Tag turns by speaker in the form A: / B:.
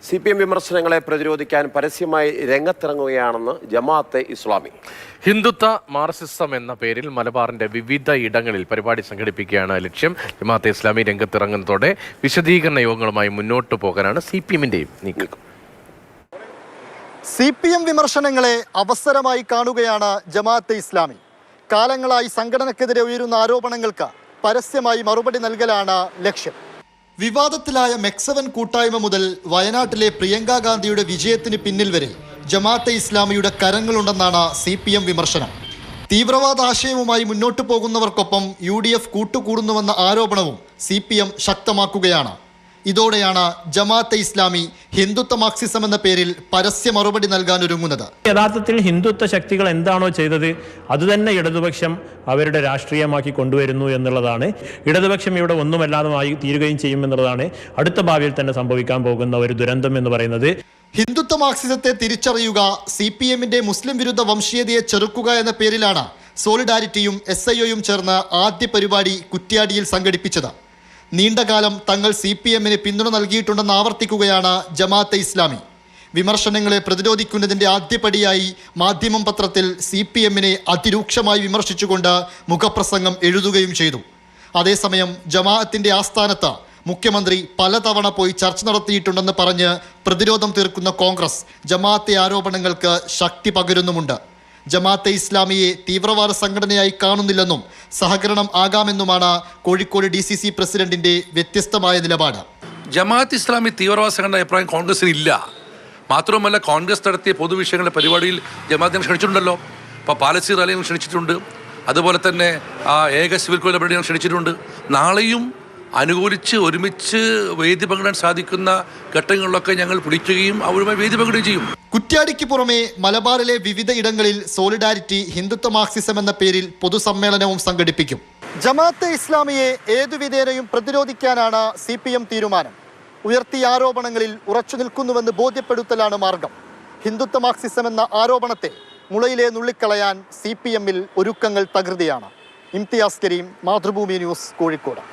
A: CPM വിമർശനങ്ങളെ പ്രതിരോധിക്കാൻ പരസ്യമായി രംഗത്തിറങ്ങുകയാണെന്ന് ജമാഅത്തെ ഇസ്ലാമി.
B: ഹിന്ദുത്വ മാർക്സിസം എന്ന പേരിൽ മലബാറിന്റെ വിവിധ ഇടങ്ങളിൽ പരിപാടി സംഘടിപ്പിക്കുകയാണ് ലക്ഷ്യം. ജമാഅത്തെ ഇസ്ലാമി രംഗത്തിറങ്ങുന്നതോടെ വിശദീകരണ യോഗങ്ങളുമായി മുന്നോട്ട് പോകാനാണ് CPMന്റെയും നീക്കം.
C: CPM വിമർശനങ്ങളെ അവസരമായി കാണുകയാണ് ജമാഅത്തെ ഇസ്ലാമി. കാലങ്ങളായി സംഘടനക്കെതിരെ ഉയരുന്ന ആരോപണങ്ങൾക്ക് പരസ്യമായി മറുപടി നൽകലാണ് ലക്ഷ്യം. വിവാദത്തിലായ മെക്സവൻ കൂട്ടായ്മ മുതൽ വയനാട്ടിലെ പ്രിയങ്ക ഗാന്ധിയുടെ വിജയത്തിന് പിന്നിൽ വരെ ജമാഅത്തെ ഇസ്ലാമിയുടെ കരങ്ങളുണ്ടെന്നാണ് CPM വിമർശനം. തീവ്രവാദ ആശയവുമായി മുന്നോട്ടു പോകുന്നവർക്കൊപ്പം UDF കൂട്ടുകൂടുന്നുവെന്ന ആരോപണവും CPM ശക്തമാക്കുകയാണ്. ഇതോടെയാണ് ജമാഅത്തെ ഇസ്ലാമി ഹിന്ദുത്വ മാർക്സിസം എന്ന പേരിൽ പരസ്യ മറുപടി നൽകാനൊരുങ്ങുന്നത്.
D: യഥാർത്ഥത്തിൽ ഹിന്ദുത്വ ശക്തികൾ എന്താണോ ചെയ്തത് അതുതന്നെ ഇടതുപക്ഷം അവരുടെ രാഷ്ട്രീയമാക്കി കൊണ്ടുവരുന്നു എന്നുള്ളതാണ്. ഇടതുപക്ഷം ഇവിടെ ഒന്നുമല്ലാതെ തീരുകയും ചെയ്യുമെന്നുള്ളതാണ് അടുത്ത ഭാവിയിൽ തന്നെ സംഭവിക്കാൻ പോകുന്ന ഒരു ദുരന്തം എന്ന് പറയുന്നത്.
C: ഹിന്ദുത്വ മാർക്സിസത്തെ തിരിച്ചറിയുക, CPMന്റെ മുസ്ലിം വിരുദ്ധ വംശീയതയെ ചെറുക്കുക എന്ന പേരിലാണ് സോളിഡാരിറ്റിയും SIOയും ചേർന്ന് ആദ്യ പരിപാടി കുറ്റ്യാടിയിൽ സംഘടിപ്പിച്ചത്. നീണ്ടകാലം തങ്ങൾ CPMന് പിന്തുണ നൽകിയിട്ടുണ്ടെന്ന് ആവർത്തിക്കുകയാണ് ജമാഅത്തെ ഇസ്ലാമി. വിമർശനങ്ങളെ പ്രതിരോധിക്കുന്നതിൻ്റെ ആദ്യപടിയായി മാധ്യമം പത്രത്തിൽ CPMനെ അതിരൂക്ഷമായി വിമർശിച്ചുകൊണ്ട് മുഖപ്രസംഗം എഴുതുകയും ചെയ്തു. അതേസമയം ജമാഅത്തിൻ്റെ ആസ്ഥാനത്ത് മുഖ്യമന്ത്രി പലതവണ പോയി ചർച്ച നടത്തിയിട്ടുണ്ടെന്ന് പറഞ്ഞ് പ്രതിരോധം തീർക്കുന്ന കോൺഗ്രസ് ജമാഅത്തെ ആരോപണങ്ങൾക്ക് ശക്തി പകരുന്നുമുണ്ട്. ജമാഅത്തെ ഇസ്ലാമിയെ തീവ്രവാദ സംഘടനയായി കാണുന്നില്ലെന്നും സഹകരണം ആകാമെന്നുമാണ് കോഴിക്കോട് DCC പ്രസിഡന്റിന്റെ വ്യത്യസ്തമായ നിലപാട്.
E: ജമാഅത്ത് ഇസ്ലാമി തീവ്രവാദ സംഘടന അഭിപ്രായം കോൺഗ്രസിന് ഇല്ല. മാത്രവുമല്ല, കോൺഗ്രസ് നടത്തിയ പൊതുവിഷയങ്ങളുടെ പരിപാടിയിൽ ജമാഅത്തിനെ ക്ഷണിച്ചിട്ടുണ്ടല്ലോ. ഇപ്പോൾ പാലസ്തീൻ റാലിയും ക്ഷണിച്ചിട്ടുണ്ട്. അതുപോലെ തന്നെ ഏക സിവിൽ കോഡ് പരിപാടിയും ക്ഷണിച്ചിട്ടുണ്ട്. നാളെയും അനുകൂലിച്ച് ഒരുമിച്ച് വേദി പങ്കിടാൻ സാധിക്കുന്ന ഘട്ടങ്ങളിലൊക്കെ ഞങ്ങൾ പിടിക്കുകയും അവരുമായി വേദി പങ്കിടുകയും ചെയ്യും.
C: കുറ്റ്യാടിക്ക് പുറമെ മലബാറിലെ വിവിധ ഇടങ്ങളിൽ സോളിഡാരിറ്റി ഹിന്ദുത്വ മാർക്സിസം എന്ന പേരിൽ പൊതുസമ്മേളനവും സംഘടിപ്പിക്കും. ജമാഅത്തെ ഇസ്ലാമിയെ ഏതുവിധേനയും പ്രതിരോധിക്കാനാണ് CPM തീരുമാനം. ഉയർത്തിയ ആരോപണങ്ങളിൽ ഉറച്ചു നിൽക്കുന്നുവെന്ന് ബോധ്യപ്പെടുത്തലാണ് മാർഗം. ഹിന്ദുത്വ മാർക്സിസം എന്ന ആരോപണത്തെ മുളയിലെ നുള്ളിക്കളയാൻ CPMൽ ഒരുക്കങ്ങൾ തകൃതിയാണ്. ഇംതിയാസ് കരീം, മാതൃഭൂമി ന്യൂസ്, കോഴിക്കോട്.